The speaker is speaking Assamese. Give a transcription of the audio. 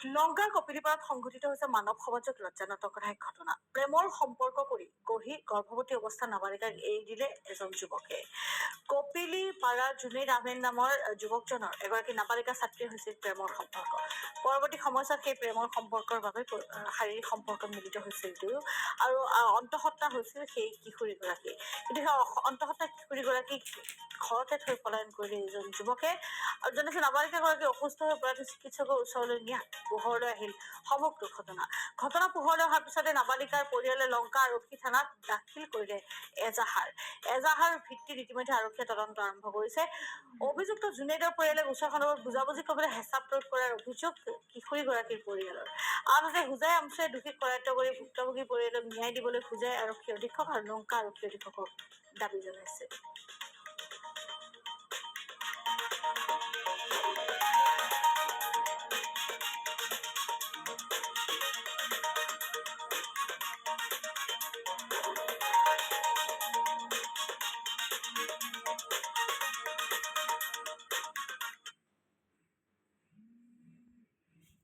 লংকাৰ কপিলীপাৰাত সংঘটিত হৈছে মানৱ সমাজক লজ্জাজনকৰ এক ঘটনা। প্ৰেমৰ সম্পৰ্ক কৰি গৰ্ভৱতী অৱস্থাত নাবালিকাক এৰি দিলে এজন যুৱকে। কপিলীপাৰাৰ জুনেইদ আহমেদ নামৰ যুৱকজনৰ এগৰাকী নাবালিকা ছাত্ৰী হৈছিল প্ৰেমৰ সম্পৰ্ক। পৰৱৰ্তী সময়ছোৱাত সেই প্ৰেমৰ সম্পৰ্কৰ বাবে শাৰীৰিক সম্পৰ্কত মিলিত হৈছিল দুয়ো আৰু অন্তঃসত্ত্বা হৈছিল সেই কিশোৰীগৰাকী। কিন্তু সেই অন্তঃসত্ত্বা কিশোৰীগৰাকীক ঘৰতে থৈ পলায়ন কৰিলে এজন যুৱকে আৰু জনাইছে নাবালিকাগৰাকী অসুস্থ হৈ পৰাত চিকিৎসকৰ ওচৰলৈ নিয়া পোহৰলৈ আহিল সমগ্ৰ ঘটনা পোহৰলৈ অহাৰ পিছতে নাবালিকাৰ পৰিয়ালে লংকা আৰক্ষী থানাত দাখিল কৰিলে এজাহাৰ ভিত্তিত ইতিমধ্যে আৰক্ষীয়ে তদন্ত আৰম্ভ কৰিছে। অভিযুক্ত জুনেইদৰ পৰিয়ালে গোচৰ সন্দৰ্ভত বুজাবুজি কৰিবলৈ হেঁচা প্ৰয়োগ কৰাৰ অভিযোগ কিশোৰীগৰাকীৰ পৰিয়ালৰ। আনহাতে হোজাই আমচুৱে দোষীক কৰায়ত্ব কৰি ভুক্তভোগী পৰিয়ালক ন্যায় দিবলৈ হোজাই আৰক্ষী অধীক্ষক আৰু লংকা আৰক্ষী অধীক্ষকক দাবী জনাইছে।